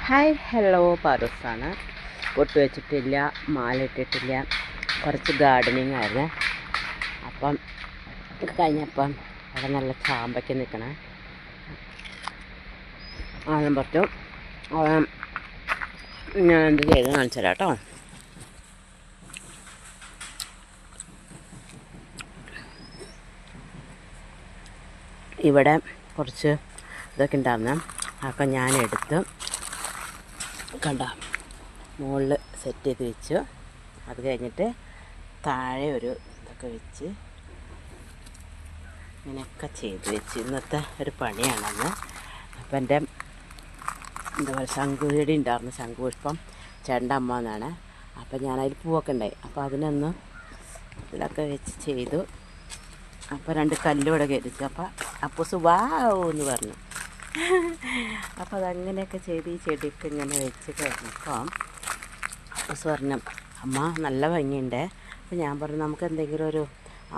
Hi hello പാറൂസാണ്. പൊട്ട് വെച്ചിട്ടില്ല, മാല ഇട്ടിട്ടില്ല, കുറച്ച് ഗാർഡനിങ് ആയിരുന്നേ. അപ്പം കഴിഞ്ഞപ്പം അവിടെ നല്ല ചാമ്പയ്ക്ക് നിൽക്കണേ ആദ്യം പറ്റും. ഞാൻ എന്ത് ചെയ്ത് കാണിച്ചു തരാം കേട്ടോ. ഇവിടെ കുറച്ച് ഇതൊക്കെ ഉണ്ടായിരുന്നു. അപ്പം ഞാൻ എടുത്ത് കണ്ട മുകളിൽ സെറ്റ് ചെയ്ത് വെച്ചു. അത് കഴിഞ്ഞിട്ട് താഴെ ഒരു ഇതൊക്കെ വെച്ച് ഇങ്ങനെയൊക്കെ ചെയ്ത് വെച്ച് ഇന്നത്തെ ഒരു പണിയാണെന്ന്. അപ്പം എൻ്റെ എന്താ പറയുക ശംഖുചെടി ഉണ്ടായിരുന്നു, ശംഖുപുഷ്പം ചേട്ടൻ്റെ അമ്മ എന്നാണ്. അപ്പം ഞാനതിൽ പൂവൊക്കെ ഉണ്ടായി. അപ്പോൾ അതിനൊന്ന് ഇതിലൊക്കെ വെച്ച് ചെയ്തു. അപ്പോൾ 2 കല്ലുകൂടെ കയറ്റിച്ചു. അപ്പോൾ അപ്പൂസ് വാവ് എന്ന് പറഞ്ഞു. അപ്പോൾ അതങ്ങനെയൊക്കെ ചെയ്ത് ഈ ചെടിയൊക്കെ ഇങ്ങനെ വെച്ച് കഴിഞ്ഞപ്പം അപ്പൂസ് പറഞ്ഞു, അമ്മ നല്ല ഭംഗിയുണ്ട്. അപ്പോൾ ഞാൻ പറഞ്ഞു നമുക്ക് എന്തെങ്കിലും ഒരു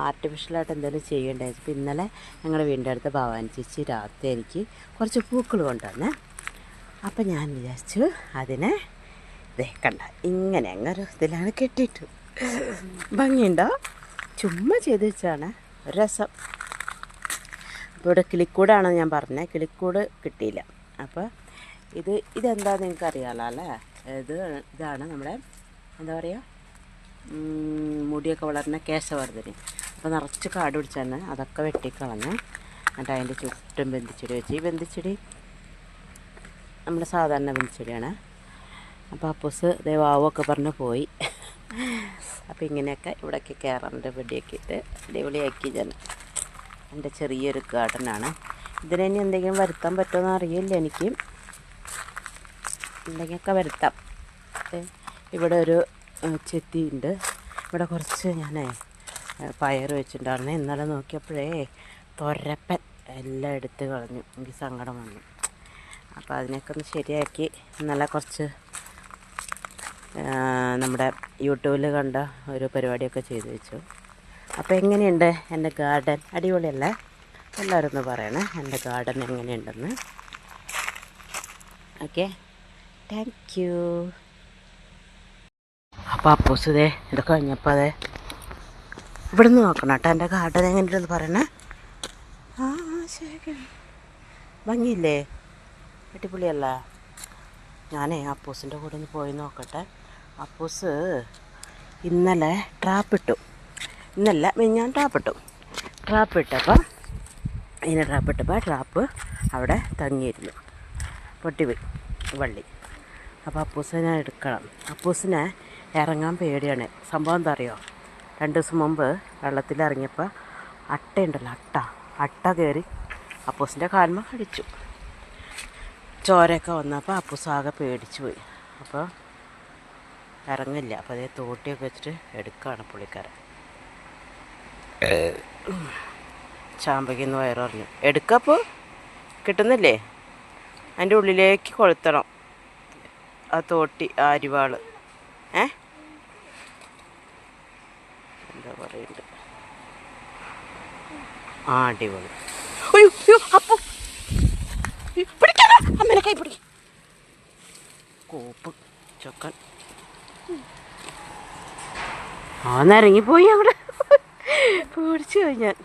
ആർട്ടിഫിഷ്യലായിട്ട് എന്തെങ്കിലും ചെയ്യണ്ടേ. അപ്പോൾ ഇന്നലെ ഞങ്ങളുടെ വീടിൻ്റെ അടുത്ത് ഭവാനി ചേച്ചി രാത്രി എനിക്ക് കുറച്ച് പൂക്കൾ കൊണ്ടുവന്നേ. അപ്പം ഞാൻ വിചാരിച്ചു അതിനെ ഇതേ കണ്ട ഇങ്ങനെ അങ്ങൊരു ഇതിലാണ് കെട്ടിയിട്ടു. ഭംഗിയുണ്ടോ? ചുമ്മാ ചെയ്ത് വെച്ചാണ് ഒരു രസം. അപ്പോൾ ഇവിടെ കിളിക്കൂടാണെന്ന് ഞാൻ പറഞ്ഞത്, കിളിക്കൂട് കിട്ടിയില്ല. അപ്പോൾ ഇതെന്താണെന്ന് നിങ്ങൾക്ക് അറിയാമല്ലോ അല്ലേ. ഇതാണ് നമ്മുടെ എന്താ പറയുക മുടിയൊക്കെ വളരുന്ന കേശവർദ്ധനി. അപ്പോൾ നിറച്ച് കാട് പിടിച്ചാണ്, അതൊക്കെ വെട്ടിക്കളഞ്ഞ് എന്നിട്ട് അതിൻ്റെ ചുറ്റും ബന്ധിച്ചെടി വെച്ച്. ഈ ബന്ധിച്ചെടി നമ്മുടെ സാധാരണ ബന്ധിച്ചെടിയാണ്. അപ്പോൾ അപ്പൂസ് ദേവാവൊക്കെ പറഞ്ഞ് പോയി. അപ്പോൾ ഇങ്ങനെയൊക്കെ ഇവിടെയൊക്കെ കയറാൻ്റെ വെടിയൊക്കെ ഇട്ട് അടിപൊളിയാക്കി ഞാൻ. എൻ്റെ ചെറിയൊരു ഗാർഡനാണ്. ഇതിനി എന്തെങ്കിലും വരുത്താൻ പറ്റുമെന്ന് അറിയില്ല എനിക്ക്. എന്തെങ്കിലുമൊക്കെ വരുത്താം. ഇവിടെ ഒരു ചെത്തി ഉണ്ട്. ഇവിടെ കുറച്ച് ഞാൻ പയർ വെച്ചിട്ടുണ്ടായിരുന്നു. ഇന്നലെ നോക്കിയപ്പോഴേ തൊരപ്പൻ എല്ലാം എടുത്ത് കളഞ്ഞു. എനിക്ക് സങ്കടം വന്നു. അപ്പോൾ അതിനൊക്കെ ഒന്ന് ശരിയാക്കി ഇന്നലെ കുറച്ച് നമ്മുടെ യൂട്യൂബിൽ കണ്ട ഒരു പരിപാടിയൊക്കെ ചെയ്തു വെച്ചു. അപ്പോൾ എങ്ങനെയുണ്ട് എൻ്റെ ഗാർഡൻ? അടിപൊളിയല്ലേ? എല്ലാവരും ഒന്ന് പറയണേ എൻ്റെ ഗാർഡൻ എങ്ങനെയുണ്ടെന്ന്. Okay, thank you. അപ്പോൾ അപ്പൂസ് ഇതൊക്കെ കഴിഞ്ഞപ്പോൾ ഇവിടെ നിന്ന് നോക്കണം കേട്ടോ എൻ്റെ ഗാർഡൻ എങ്ങനെയുണ്ടെന്ന് പറയണേ. ആ ശരി, ഭംഗിയില്ലേ? അടിപൊളിയല്ല? ഞാനേ അപ്പൂസിൻ്റെ കൂടെ ഒന്ന് പോയി നോക്കട്ടെ. അപ്പൂസ് ഇന്നലെ ട്രാപ്പിട്ടു. ഇന്നല്ല ഞാൻ ട്രാപ്പിട്ടപ്പോൾ ട്രാപ്പ് അവിടെ തങ്ങിയിരുന്നു, പൊട്ടിപ്പോയി വള്ളി. അപ്പോൾ അപ്പൂസിനെ എടുക്കണം. അപ്പൂസിനെ ഇറങ്ങാൻ പേടിയാണ്. സംഭവം എന്താ അറിയോ? 2 ദിവസം മുമ്പ് വെള്ളത്തിലിറങ്ങിയപ്പോൾ അട്ടയുണ്ടല്ലോ, അട്ട കയറി അപ്പൂസിൻ്റെ കാൽമ കടിച്ചു. ചോരയൊക്കെ വന്നപ്പോൾ അപ്പൂസ് ആകെ പേടിച്ചു പോയി. അപ്പോൾ ഇറങ്ങില്ല. അപ്പോൾ അതേ തോട്ടിയൊക്കെ വെച്ചിട്ട് എടുക്കുകയാണ് പുള്ളിക്കാരൻ. ചാമ്പയ്ക്കൊന്ന് വയറിഞ്ഞു എടുക്കപ്പോൾ കിട്ടുന്നില്ലേ? അതിൻ്റെ ഉള്ളിലേക്ക് കൊളുത്തണം ആ തോട്ടി, ആ അരിവാള്. എന്താ പറയുന്നുണ്ട്, ആ അടിപൊളി. അപ്പോൾ അമ്മേനെ കൈ പിടിക്കും. കോപ്പ് ചൊക്കൻ ആന്നിറങ്ങിപ്പോയി അവിടെ. പേടിച്ചു കഴിഞ്ഞാൽ.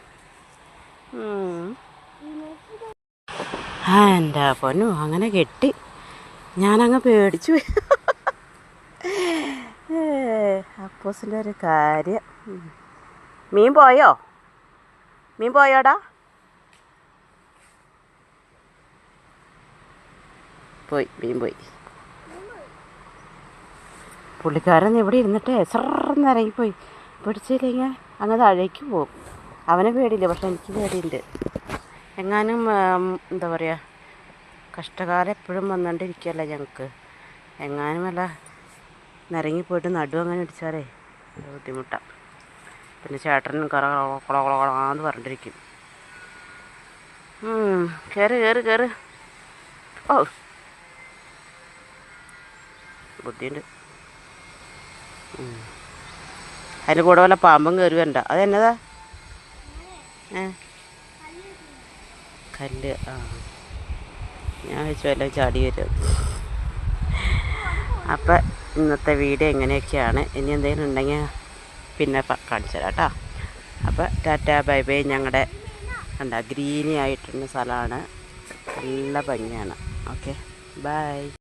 എൻ്റെ പൊന്നു അങ്ങനെ കെട്ടി ഞാനങ്ങ് പേടിച്ചു പോയി. അപ്പൂസിൻ്റെ ഒരു കാര്യം. മീൻ പോയോടാ? മീൻ പോയി. പുള്ളിക്കാരൻ ഇവിടെ ഇരുന്നിട്ട് ഇറങ്ങിപ്പോയി. പിടിച്ചില്ലെങ്കിൽ അങ്ങ് താഴേക്ക് പോകും. അവനെ പേടിയില്ല, പക്ഷെ എനിക്ക് പേടിയുണ്ട്. എങ്ങാനും എന്താ പറയുക കഷ്ടകാലം എപ്പോഴും വന്നുകൊണ്ടിരിക്കുകയല്ലേ ഞങ്ങൾക്ക്. എങ്ങാനും വല്ല നിരങ്ങിപ്പോയിട്ട് നടു അങ്ങനെ ഇടിച്ചാലേ ബുദ്ധിമുട്ടാണ്. പിന്നെ ചേട്ടൻ കൊളാന്ന് പറഞ്ഞിട്ടിരിക്കും. കയറ്. ഓ ബുദ്ധിയുണ്ട്. അതിൻ്റെ കൂടെ വല്ല പാമ്പും കയറി വരണ്ട. അതെന്നതാ? കല്ല്. ഞാൻ വെച്ചു വല്ല ചാടി വരും. അപ്പോൾ ഇന്നത്തെ വീഡിയോ എങ്ങനെയൊക്കെയാണ്, ഇനി എന്തെങ്കിലും ഉണ്ടെങ്കിൽ പിന്നെ കാണിച്ചു തരാം കേട്ടോ. അപ്പോൾ ടാറ്റാ ബൈ ബൈ. ഞങ്ങളുടെ കണ്ട ഗ്രീനി ആയിട്ടുള്ള സ്ഥലമാണ്, നല്ല ഭംഗിയാണ്. Okay bye.